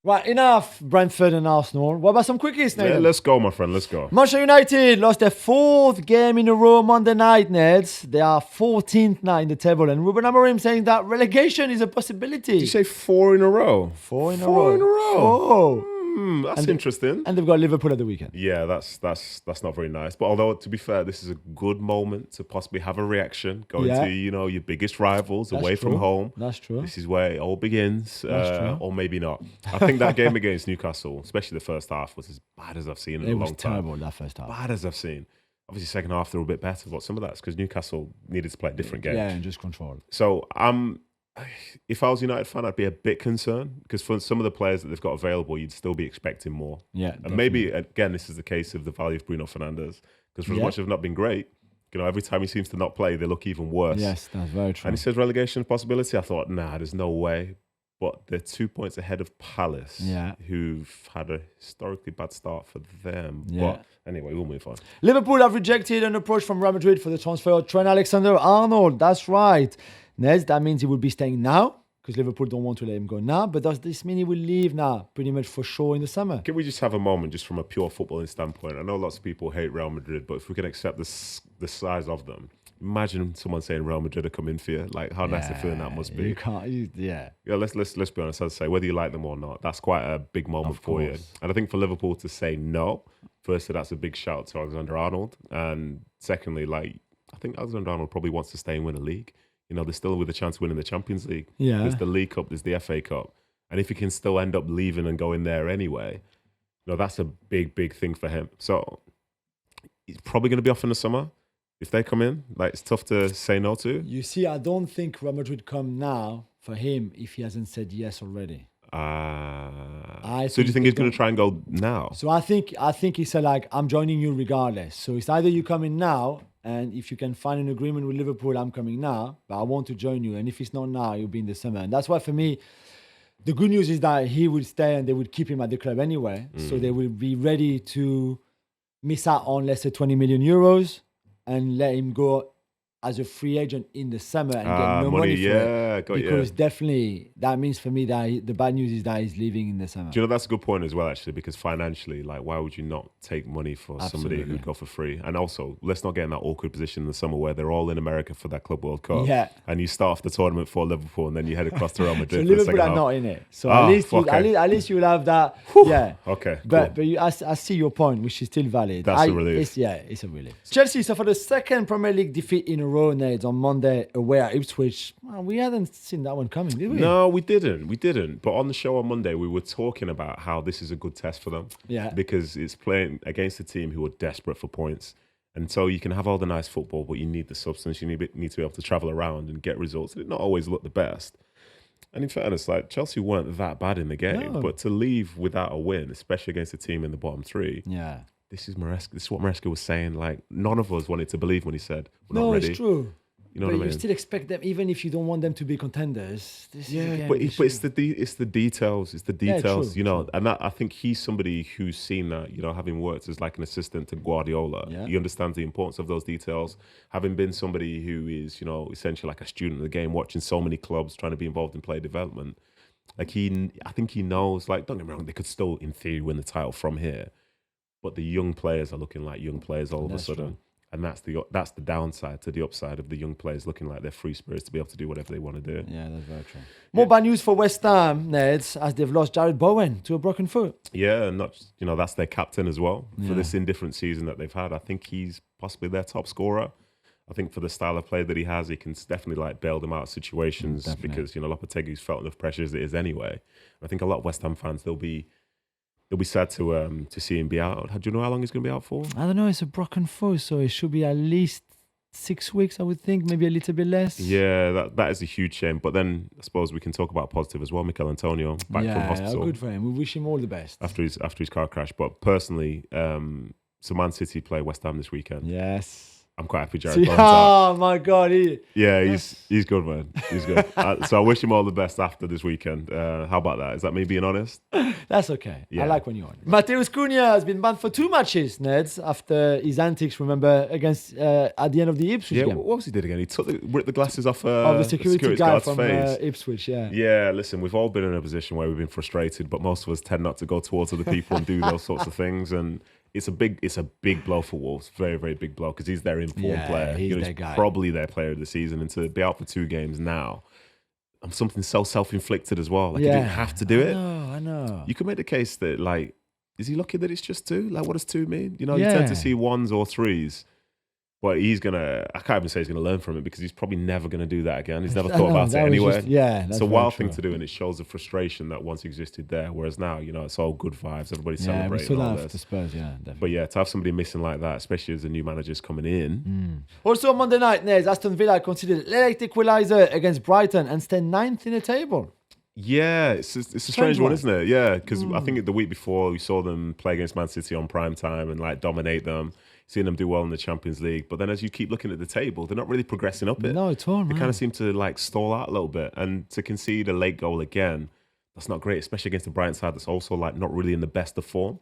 Right, enough Brentford and Arsenal. What about some quickies, Ned? Yeah, let's go, my friend. Let's go. Manchester United lost their fourth game in a row Monday night, Neds. They are 14th now in the table. And Ruben Amorim saying that relegation is a possibility. Did you say 4 in a row? Four in a Four row. in a row. Four. That's interesting. And they've got Liverpool at the weekend. Yeah, that's not very nice. But although, to be fair, this is a good moment to possibly have a reaction going to your biggest rivals away from home. That's true. This is where it all begins, true. or maybe not. I think that game against Newcastle, especially the first half, was as bad as I've seen in a long time. It was terrible that first half. Bad as I've seen. Obviously, second half they were a bit better, but some of that's because Newcastle needed to play a different game. Yeah, and just control. So if I was a United fan, I'd be a bit concerned because for some of the players that they've got available, you'd still be expecting more. Yeah, and maybe again, this is the case of the value of Bruno Fernandes because for as much as they've not been great, every time he seems to not play, they look even worse. Yes, that's very true. And he says relegation possibility. I thought, nah, there's no way. But they're 2 points ahead of Palace, who've had a historically bad start for them. Yeah. But anyway, we'll move on. Liverpool have rejected an approach from Real Madrid for the transfer of Trent Alexander-Arnold. That's right. Nez, that means he will be staying now because Liverpool don't want to let him go now. But does this mean he will leave now, pretty much for sure in the summer? Can we just have a moment, just from a pure footballing standpoint? I know lots of people hate Real Madrid, but if we can accept the size of them, imagine someone saying Real Madrid are coming for you. Like how nasty feeling that must be. You can't. Yeah. Let's be honest. As I say, whether you like them or not, that's quite a big moment for you. And I think for Liverpool to say no, firstly, that's a big shout to Alexander-Arnold, and secondly, I think Alexander-Arnold probably wants to stay and win a league. They're still with a chance of winning the Champions League. Yeah. There's the League Cup, there's the FA Cup. And if he can still end up leaving and going there anyway, that's a big, big thing for him. So he's probably going to be off in the summer. If they come in, it's tough to say no to. You see, I don't think Real Madrid come now for him if he hasn't said yes already. So do you think he's going to try and go now? So I think he said, I'm joining you regardless. So it's either you come in now, and if you can find an agreement with Liverpool, I'm coming now, but I want to join you. And if it's not now, you'll be in the summer. And that's why, for me, the good news is that he will stay and they would keep him at the club anyway. So they will be ready to miss out on, let's say, 20 million euros and let him go as a free agent in the summer and get no money for it. Because definitely that means for me that the bad news is that he's leaving in the summer. Do you know, that's a good point as well, actually, because financially, why would you not take money for somebody who'd go for free? And also, let's not get in that awkward position in the summer where they're all in America for that Club World Cup. Yeah. And you start off the tournament for Liverpool and then you head across to Real Madrid. So Liverpool are not in it. So at least you'll have that. Whew. Yeah. Okay. But I see your point, which is still valid. That's a relief. It's a relief. Chelsea suffered the second Premier League defeat in a row, Neds, on Monday away at Ipswich. Well, we hadn't seen that one coming, did we? No, we didn't. But on the show on Monday, we were talking about how this is a good test for them. Yeah. Because it's playing against a team who are desperate for points. And so you can have all the nice football, but you need the substance. You need to be able to travel around and get results. It not always look the best. And in fairness, Chelsea weren't that bad in the game. No. But to leave without a win, especially against a team in the bottom three. Yeah. This is what Maresca was saying. None of us wanted to believe when he said, we're not ready. It's true. You know what I mean? You still expect them, even if you don't want them to be contenders. But it's the details. It's the details, true. And I think he's somebody who's seen that, having worked as an assistant to Guardiola. Yeah. He understands the importance of those details. Having been somebody who is, essentially like a student of the game, watching so many clubs, trying to be involved in player development. I think he knows, don't get me wrong, they could still, in theory, win the title from here. But the young players are looking like young players all of a sudden. True. And that's the downside to the upside of the young players looking like they're free spirits to be able to do whatever they want to do. Yeah, that's very true. More bad news for West Ham, Neds, as they've lost Jared Bowen to a broken foot. Yeah, and that's their captain as well for this indifferent season that they've had. I think he's possibly their top scorer. I think for the style of play that he has, he can definitely bail them out of situations because Lopetegui's felt enough pressure as it is anyway. I think a lot of West Ham fans they'll be sad to see him be out. Do you know how long he's going to be out for? I don't know. It's a broken foot, so it should be at least 6 weeks, I would think. Maybe a little bit less. Yeah, that is a huge shame. But then I suppose we can talk about positive as well. Mikel Antonio back from hospital. Yeah, good for him. We wish him all the best. After his car crash. But personally, so Man City play West Ham this weekend. Yes. I'm quite happy Jared Bowen's out. Oh my God. He's good, man. He's good. So I wish him all the best after this weekend. How about that? Is that me being honest? That's okay. Yeah. I like when you're honest. Mateus Cunha has been banned for 2 matches, Neds, after his antics, remember, against at the end of the Ipswich game. What was he did again? He ripped the glasses off the security guy guard's from face. Ipswich, yeah. Yeah, listen, we've all been in a position where we've been frustrated, but most of us tend not to go towards other people and do those sorts of things. And it's a big blow for Wolves, very, very big blow, because he's their informed player. He's their he's guy. Probably their player of the season, and to be out for 2 games now, something so self-inflicted as well. Like, he didn't have to do it. I know. You could make the case that, like, is he lucky that it's just 2? Like, what does 2 mean? You tend to see 1s or 3s. But I can't even say he's going to learn from it, because he's probably never going to do that again. He's never thought about it anyway. It's a wild thing to do, and it shows the frustration that once existed there. Whereas now, it's all good vibes. Everybody's celebrating all this. The Spurs, definitely. But to have somebody missing like that, especially as the new manager's coming in. Also on Monday night, Nez, Aston Villa considered late equaliser against Brighton and stand 9th in the table. Yeah, it's a strange one, isn't it? Yeah, because I think the week before we saw them play against Man City on prime time and like dominate them. Seeing them do well in the Champions League. But then as you keep looking at the table, they're not really progressing up it. No, at all, man. They kind of seem to like stall out a little bit. And to concede a late goal again, that's not great, especially against the Brighton side that's also like not really in the best of form.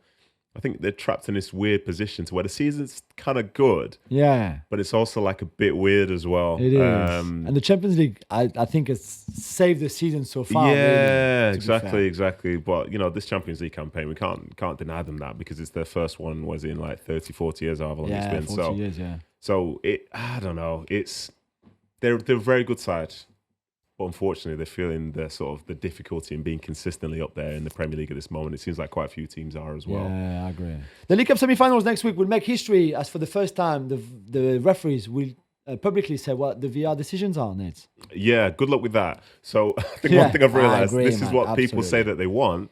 I think they're trapped in this weird position to where the season's kind of good. Yeah. But it's also like a bit weird as well. It is. And the Champions League, I think it's saved the season so far. Yeah, really, exactly. But, this Champions League campaign, we can't deny them that, because it's their first one was in like 30, 40 years, however long it's been. 40 years, yeah. So, I don't know. They're a very good side. But unfortunately, they're feeling the difficulty in being consistently up there in the Premier League at this moment. It seems like quite a few teams are as well. Yeah, I agree. The League Cup semi-finals next week will make history, as for the first time, the referees will publicly say what the VR decisions are, Nate. Yeah, good luck with that. So I think one thing I've realised, this is what people absolutely say that they want,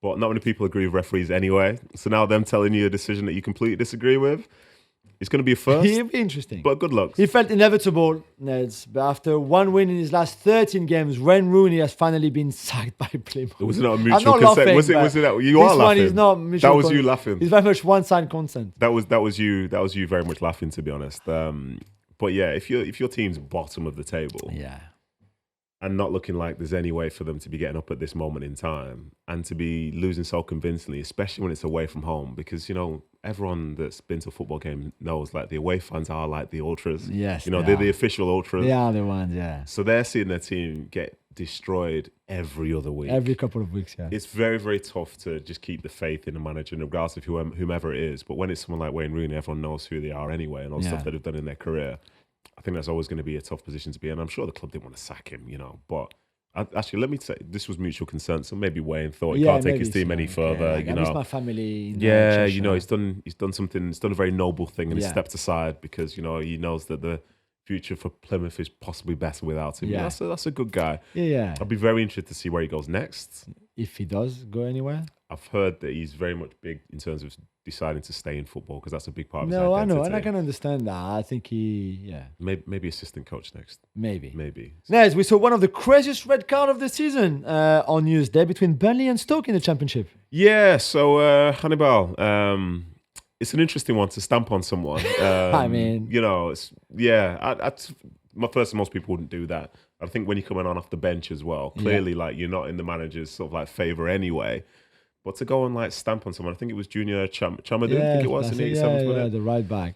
but not many people agree with referees anyway. So now them telling you a decision that you completely disagree with, it's going to be a first. It'll be interesting. But good luck. He felt inevitable, Neds, but after 1 win in his last 13 games, Wayne Rooney has finally been sacked by Plymouth. Was it not a mutual consent? Was it that you are laughing? This one is not mutual. That was you laughing. It's very much one-side consent. That was you very much laughing, to be honest. But yeah, if your team's bottom of the table, and not looking like there's any way for them to be getting up at this moment in time, and to be losing so convincingly, especially when it's away from home, because everyone that's been to a football game knows like the away fans are like the ultras. Yes, they're the official ultras. They are the ones, yeah. So they're seeing their team get destroyed every other week. Every couple of weeks, yeah. It's very, very tough to just keep the faith in the manager, regardless of whomever it is. But when it's someone like Wayne Rooney, everyone knows who they are anyway, and all the stuff that they've done in their career. I think that's always going to be a tough position to be in. I'm sure the club didn't want to sack him, but actually, let me say, this was mutual consent, so maybe Wayne thought he can't take his team any further. I miss my family. He's done something. He's done a very noble thing, and he's stepped aside because he knows that the future for Plymouth is possibly better without him. Yeah. That's a good guy. Yeah. I'll be very interested to see where he goes next. If he does go anywhere. I've heard that he's very much big in terms of deciding to stay in football, because that's a big part of his identity. identity. I know, and I can understand that. I think Maybe assistant coach next. Maybe. Nez, we saw one of the craziest red card of the season on New Year's Day between Burley and Stoke in the Championship. Yeah, so Hannibal, it's an interesting one to stamp on someone. I mean, my first, most people wouldn't do that. I think when you're coming on off the bench as well, clearly like you're not in the manager's sort of like favour anyway. But to go and like stamp on someone, I think it was Junior Chamadou, I think it was in the 87th minute. The right back.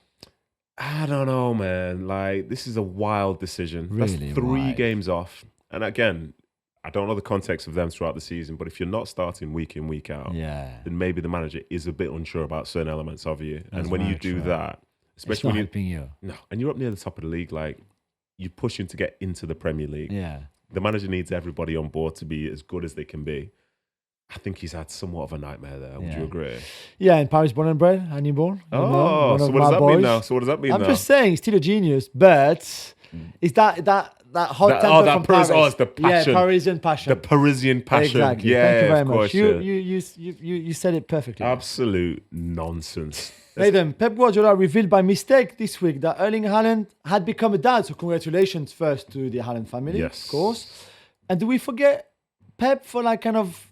I don't know, man. Like, this is a wild decision. Really That's 3 games off. And again, I don't know the context of them throughout the season, but if you're not starting week in, week out, then maybe the manager is a bit unsure about certain elements of you. And when you do that, especially when helping you. No, and you're up near the top of the league, like, you're pushing to get into the Premier League. Yeah. The manager needs everybody on board to be as good as they can be. I think he's had somewhat of a nightmare there. Would you agree? Yeah, in Paris, born and bred, Hannibal. Oh, so what does that mean now? I'm just saying, he's still a genius, but is that hot temper from Paris? Oh, it's the passion. Yeah, Parisian passion. The Parisian passion. Exactly. Yeah, thank you very of course. much. You said it perfectly. Absolute nonsense. Nedum, Pep Guardiola revealed by mistake this week that Erling Haaland had become a dad. So congratulations first to the Haaland family, of course. And do we forget Pep for like kind of...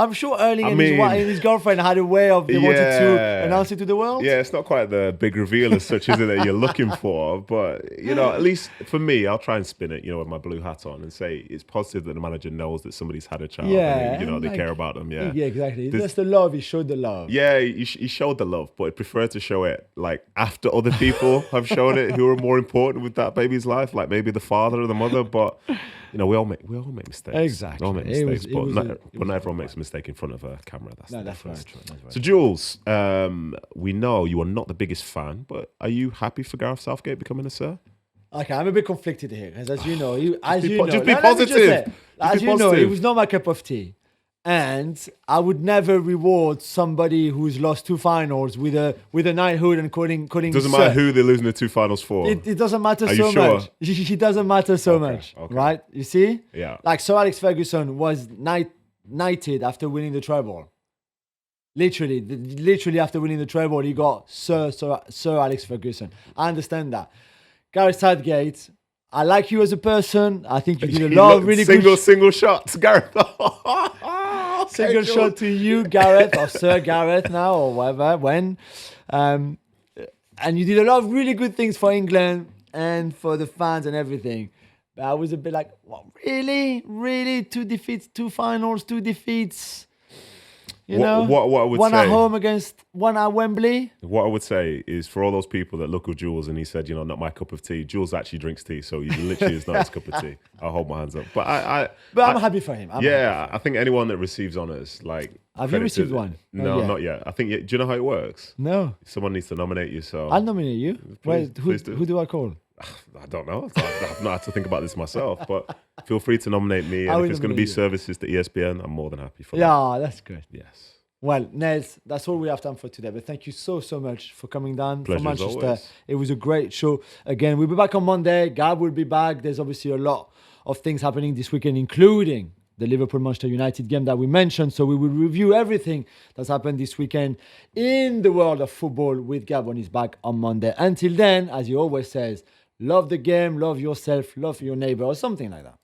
I'm sure Erling and his girlfriend had a way of they wanted to announce it to the world. Yeah, it's not quite the big reveal as such, is it, that you're looking for? But, you know, at least for me, I'll try and spin it, you know, with my blue hat on and say it's positive that the manager knows that somebody's had a child. Yeah. And, you know, they care about them. Yeah. Yeah, exactly. That's the love. He showed the love. Yeah, he showed the love, but I prefer to show it like after other people have shown it who are more important with that baby's life, like maybe the father or the mother. But you know, we all make mistakes. Exactly. We all make mistakes, but not everyone makes a mistake in front of a camera. That's very true. So, Jules, we know you are not the biggest fan, but are you happy for Gareth Southgate becoming a Sir? Okay, I'm a bit conflicted here because, as you know, just be positive. As you know, it was not my cup of tea. And I would never reward somebody who's lost 2 finals with a knighthood and calling. Doesn't matter who they're losing the 2 finals for. It doesn't matter Are so you sure? much. It doesn't matter so much, right? You see? Yeah. Like Sir Alex Ferguson was knighted after winning the treble. Literally after winning the treble, he got Sir Alex Ferguson. I understand that. Gareth Southgate, I like you as a person. I think you did a lot of really good single shots, Gareth. Single shot to you, Gareth, or Sir Gareth now, or whatever, when. And you did a lot of really good things for England and for the fans and everything. But I was a bit like, what, really? Really? 2 defeats, 2 finals, 2 defeats? You know? What I would one say, at home against one at Wembley. What I would say is for all those people that look at Jules and he said, you know, not my cup of tea. Jules actually drinks tea, so he literally is not his cup of tea. I'll hold my hands up. But I'm happy for him. I think anyone that receives honours, like... Have you received one? No, not yet. I think, do you know how it works? No. Someone needs to nominate you, so... I'll nominate you. Who do I call? I don't know. I've not had to think about this myself, but feel free to nominate me. And if it's going to be services to ESPN, I'm more than happy for that. Yeah, that's good. Yes. Well, Nels, that's all we have time for today. But thank you so much for coming down from Manchester. It was a great show. Again, we'll be back on Monday. Gab will be back. There's obviously a lot of things happening this weekend, including the Liverpool-Manchester United game that we mentioned. So we will review everything that's happened this weekend in the world of football with Gab when he's back on Monday. Until then, as he always says, love the game, love yourself, love your neighbor, or something like that.